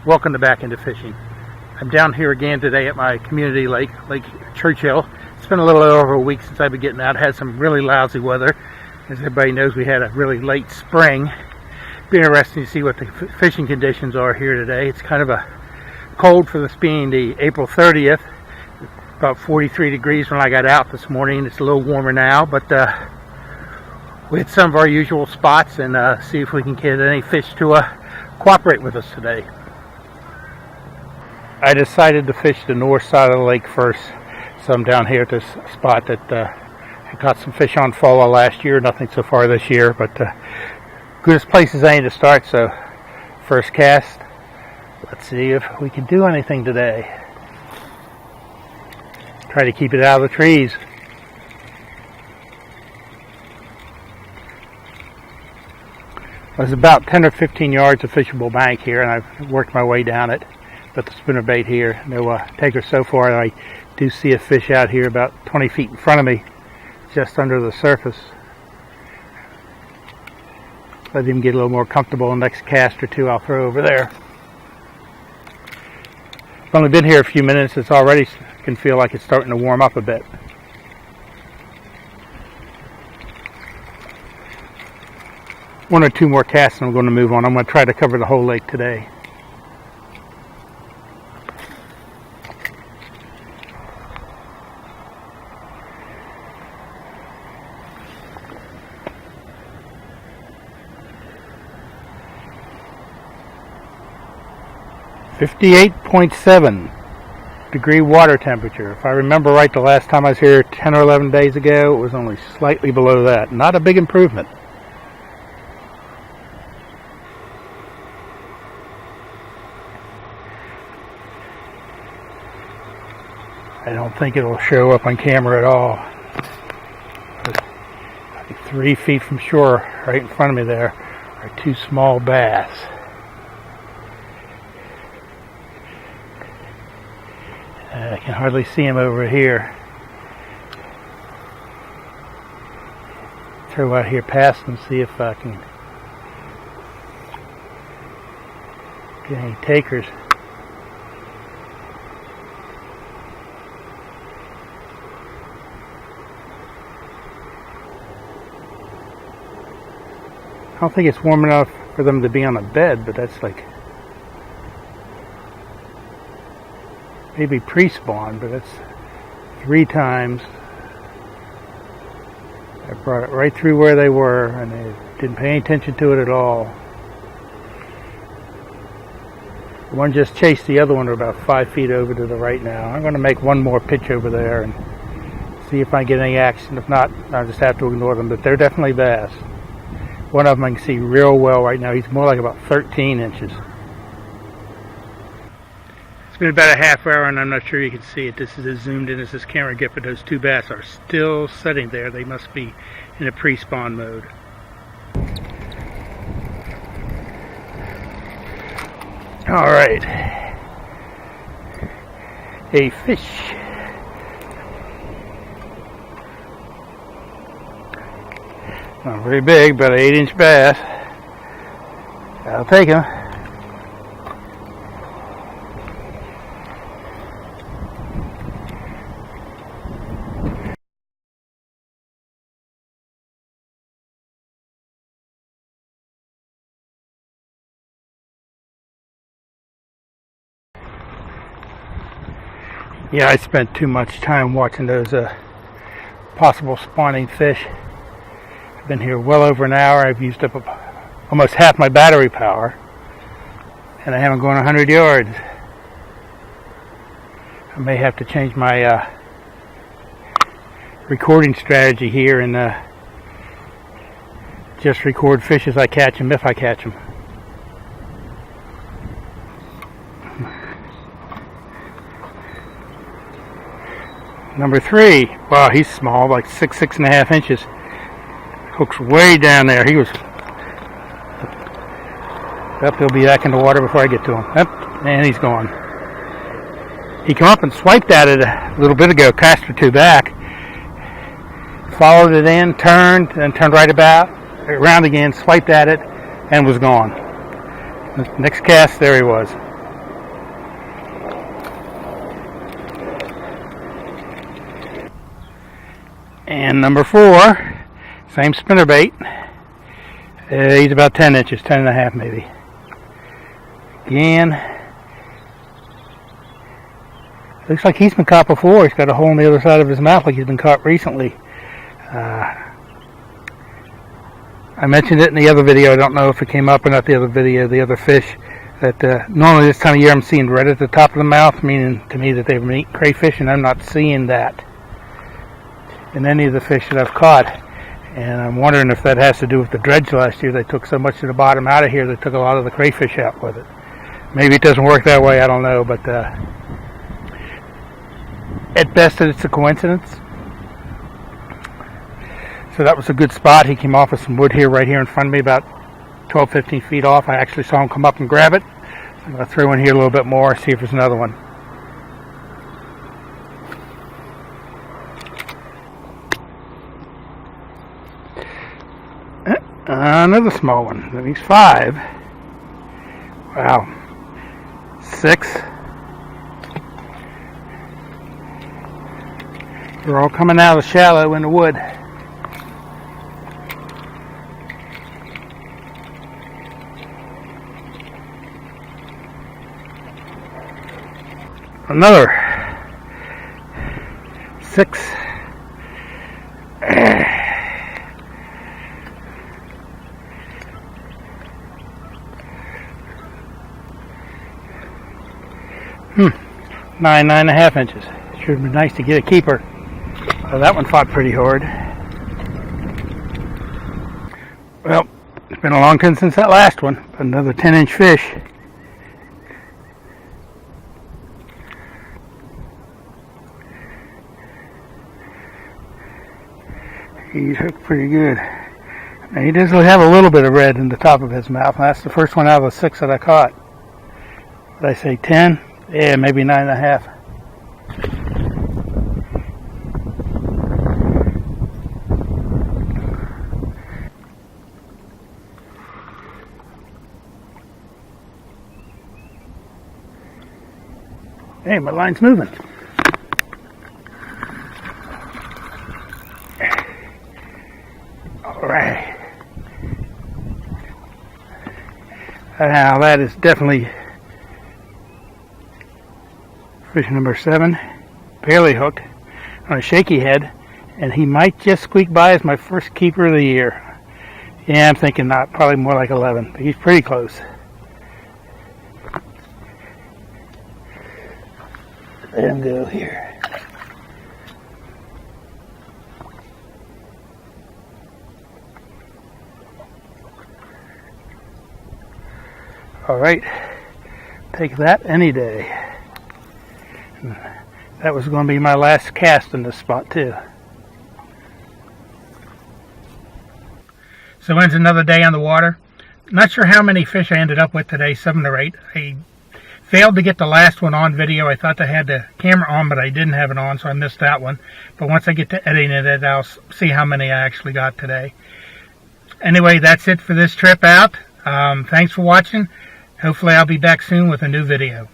Welcome to Back Into Fishing. I'm down here again today at my community lake, Lake Churchill. It's been a little over a week since I've been getting out. Had some really lousy weather. As everybody knows, we had a really late spring. It'll be interesting to see what the fishing conditions are here today. It's kind of a cold for this being the April 30th. About 43 degrees when I got out this morning. It's a little warmer now, but we hit some of our usual spots and see if we can get any fish to cooperate with us today. I decided to fish the north side of the lake first, so I'm down here at this spot that I got some fish on fall last year, nothing so far this year, but good place as any to start. So first cast, let's see if we can do anything today. Try to keep it out of the trees. There's about 10 or 15 yards of fishable bank here, and I've worked my way down it. Got the spinnerbait here. No taker so far. I do see a fish out here about 20 feet in front of me, just under the surface. Let him get a little more comfortable. The next cast or two I'll throw over there. I've only been here a few minutes. It's already can feel like it's starting to warm up a bit. One or two more casts and I'm going to move on. I'm going to try to cover the whole lake today. .7 degree water temperature. If I remember right, the last time I was here 10 or 11 days ago, it was only slightly below that. Not a big improvement. I don't think it'll show up on camera at all. I think 3 feet from shore, right in front of me there, are two small bass. I can hardly see him over here. Throw out here past and see if I can get any takers. I don't think it's warm enough for them to be on a bed, but that's like maybe pre-spawn, but it's 3 times. I brought it right through where they were, and they didn't pay any attention to it at all. One just chased the other one about 5 feet over to the right now. I'm going to make one more pitch over there and see if I get any action. If not, I'll just have to ignore them, but they're definitely bass. One of them I can see real well right now. He's more like about 13 inches. It's been about a half hour and I'm not sure you can see it. This is as zoomed in as this camera gets, but those two bass are still sitting there. They must be in a pre-spawn mode. Alright. A fish. Not very big, but an 8-inch bass. I'll take him. Yeah, I spent too much time watching those possible spawning fish. I've been here well over an hour. I've used up almost half my battery power, and I haven't gone 100 yards. I may have to change my recording strategy here and just record fish as I catch them, if I catch them. Number 3. Wow, he's small, like 6.5 inches. Hook's way down there. He was up. He'll be back in the water before I get to him. Yep, and he's gone. He came up and swiped at it a little bit ago, cast or two back. Followed it in, turned, and turned right around again, swiped at it, and was gone. Next cast, there he was. And number 4, same spinnerbait. He's about 10 inches, 10 and a half maybe. Again, looks like he's been caught before. He's got a hole on the other side of his mouth like he's been caught recently. I mentioned it in the other video. I don't know if it came up or not, the other video, the other fish. That normally this time of year I'm seeing red at the top of the mouth, meaning to me that they've been eating crayfish, and I'm not seeing that in any of the fish that I've caught. And I'm wondering if that has to do with the dredge last year. They took so much of the bottom out of here, they took a lot of the crayfish out with it. Maybe it doesn't work that way, I don't know, but at best it's a coincidence. So that was a good spot. He came off with some wood here, right here in front of me, about 12-15 feet off. I actually saw him come up and grab it. I'm going to throw in here a little bit more, see if there's another one. Another small one. That means 5. Wow. 6. They're all coming out of the shallow in the wood. Another 6. Nine and a half inches. Sure would be nice to get a keeper. That one fought pretty hard. Well, it's been a long time since that last one. Another 10-inch fish. He's hooked pretty good. Now he does have a little bit of red in the top of his mouth, and that's the first one out of the 6 that I caught. Did I say 10? Yeah, maybe 9 and a half. Hey, my line's moving. Alright. Now that is definitely fish number 7. Barely hooked on a shaky head, and he might just squeak by as my first keeper of the year. Yeah, I'm thinking not, probably more like 11, but he's pretty close. Let him go here. Alright, take that any day. That was going to be my last cast in this spot too. So ends another day on the water. Not sure how many fish I ended up with today, 7 or 8. I failed to get the last one on video. I thought I had the camera on, but I didn't have it on, so I missed that one. But once I get to editing it, I'll see how many I actually got today. Anyway, that's it for this trip out. Thanks for watching. Hopefully I'll be back soon with a new video.